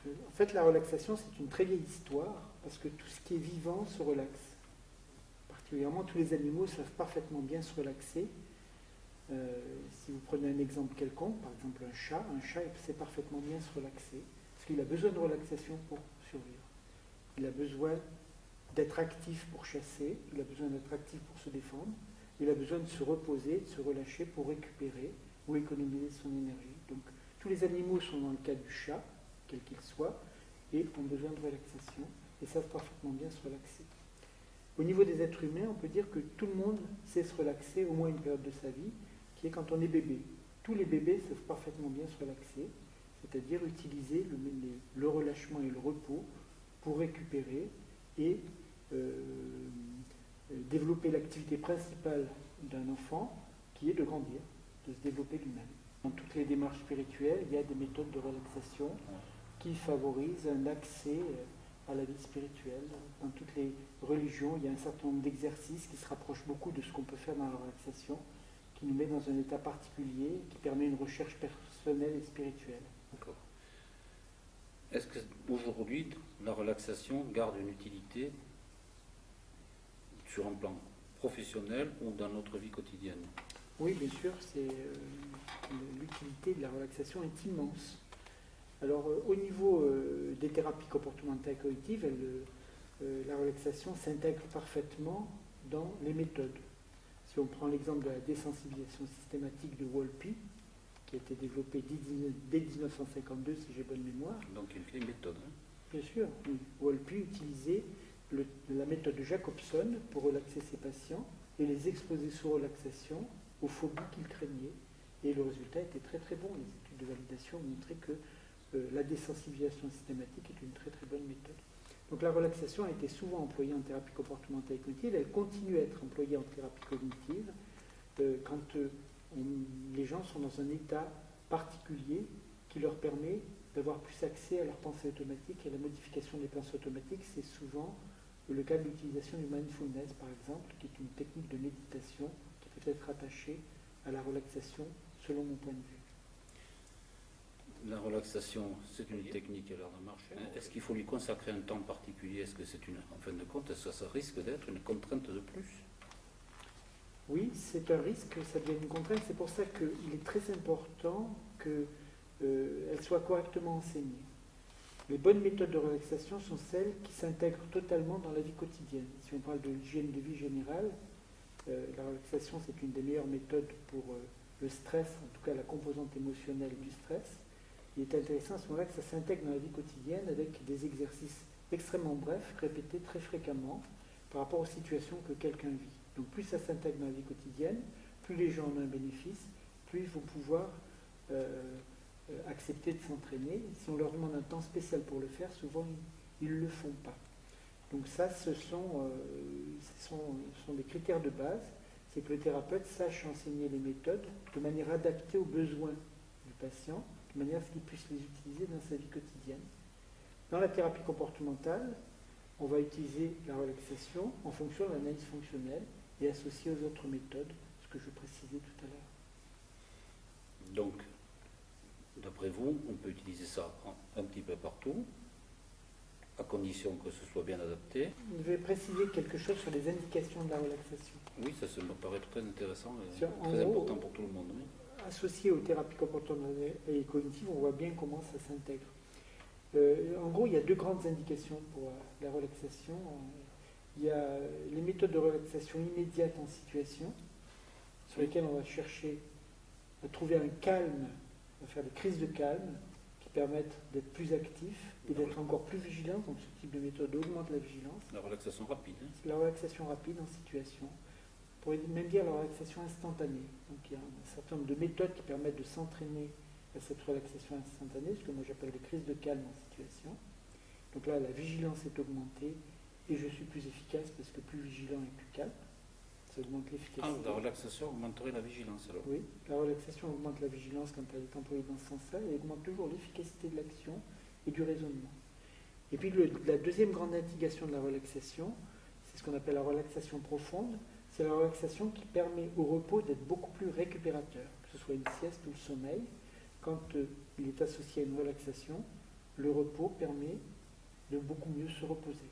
En fait, la relaxation, c'est une très vieille histoire, parce que tout ce qui est vivant se relaxe. Particulièrement, tous les animaux savent parfaitement bien se relaxer. Si vous prenez un exemple quelconque, par exemple un chat sait parfaitement bien se relaxer, parce qu'il a besoin de relaxation pour survivre. Il a besoin d'être actif pour chasser, il a besoin d'être actif pour se défendre, il a besoin de se reposer, de se relâcher pour récupérer ou économiser son énergie. Donc tous les animaux sont dans le cas du chat, quel qu'il soit, et ont besoin de relaxation et savent parfaitement bien se relaxer. Au niveau des êtres humains, on peut dire que tout le monde sait se relaxer au moins une période de sa vie, qui est quand on est bébé. Tous les bébés savent parfaitement bien se relaxer, c'est-à-dire utiliser le relâchement et le repos pour récupérer et développer l'activité principale d'un enfant, qui est de grandir, de se développer lui-même. Dans toutes les démarches spirituelles, il y a des méthodes de relaxation qui favorisent un accès à la vie spirituelle. Dans toutes les religions, il y a un certain nombre d'exercices qui se rapprochent beaucoup de ce qu'on peut faire dans la relaxation, qui nous met dans un état particulier, qui permet une recherche personnelle et spirituelle. D'accord. Est-ce qu'aujourd'hui, la relaxation garde une utilité sur un plan professionnel ou dans notre vie quotidienne? Oui, bien sûr, l'utilité de la relaxation est immense. Alors, au niveau des thérapies comportementales et cognitives, la relaxation s'intègre parfaitement dans les méthodes. Si on prend l'exemple de la désensibilisation systématique de Wolpe, qui a été développée dès 1952, si j'ai bonne mémoire. Donc une vieille méthode. Hein. Bien sûr, oui. Wolpe utilisait la méthode de Jacobson pour relaxer ses patients et les exposer sous relaxation aux phobies qu'ils craignaient. Et le résultat était très très bon. Les études de validation ont montré que la désensibilisation systématique est une très très bonne méthode. Donc la relaxation a été souvent employée en thérapie comportementale et cognitive. Elle continue à être employée en thérapie cognitive quand les gens sont dans un état particulier qui leur permet d'avoir plus accès à leur pensée automatique et à la modification des pensées automatiques. C'est souvent le cas de l'utilisation du mindfulness, par exemple, qui est une technique de méditation qui peut être attachée à la relaxation, selon mon point de vue. La relaxation, c'est une technique qui a l'air de marcher. Est-ce qu'il faut lui consacrer un temps particulier? Est-ce que c'est en fin de compte, est-ce que ça risque d'être une contrainte de plus? Oui, c'est un risque, ça devient une contrainte. C'est pour ça qu'il est très important qu'elle soit correctement enseignée. Les bonnes méthodes de relaxation sont celles qui s'intègrent totalement dans la vie quotidienne. Si on parle de l'hygiène de vie générale, la relaxation, c'est une des meilleures méthodes pour le stress, en tout cas la composante émotionnelle du stress. Il est intéressant à ce moment-là que ça s'intègre dans la vie quotidienne avec des exercices extrêmement brefs, répétés très fréquemment par rapport aux situations que quelqu'un vit. Donc plus ça s'intègre dans la vie quotidienne, plus les gens en ont un bénéfice, plus ils vont pouvoir accepter de s'entraîner. Si on leur demande un temps spécial pour le faire, souvent ils ne le font pas. Donc ça, ce sont des critères de base, c'est que le thérapeute sache enseigner les méthodes de manière adaptée aux besoins du patient, de manière à ce qu'il puisse les utiliser dans sa vie quotidienne. Dans la thérapie comportementale, on va utiliser la relaxation en fonction de l'analyse fonctionnelle et associée aux autres méthodes, ce que je précisais tout à l'heure. Donc, d'après vous, on peut utiliser ça un petit peu partout, à condition que ce soit bien adapté. Je vais préciser quelque chose sur les indications de la relaxation. Oui, ça me paraît très intéressant et très important pour tout le monde. Oui. Associé aux thérapies comportementales et cognitives, on voit bien comment ça s'intègre. En gros, il y a deux grandes indications pour la relaxation. Il y a les méthodes de relaxation immédiate en situation, sur lesquelles on va chercher à trouver un calme, à faire des crises de calme qui permettent d'être plus actif et d'être encore plus vigilant. Donc ce type de méthode augmente la vigilance. La relaxation rapide. Hein. C'est la relaxation rapide en situation. On pourrait même dire la relaxation instantanée. Donc il y a un certain nombre de méthodes qui permettent de s'entraîner à cette relaxation instantanée, ce que moi j'appelle des crises de calme en situation. Donc là, la vigilance est augmentée et je suis plus efficace parce que plus vigilant et plus calme. Ça augmente l'efficacité. Ah, la relaxation augmenterait la vigilance alors? Oui, la relaxation augmente la vigilance quand elle est employée dans ce sens-là et augmente toujours l'efficacité de l'action et du raisonnement. Et puis la deuxième grande indication de la relaxation, c'est ce qu'on appelle la relaxation profonde. C'est la relaxation qui permet au repos d'être beaucoup plus récupérateur, que ce soit une sieste ou le sommeil. Quand il est associé à une relaxation, le repos permet de beaucoup mieux se reposer.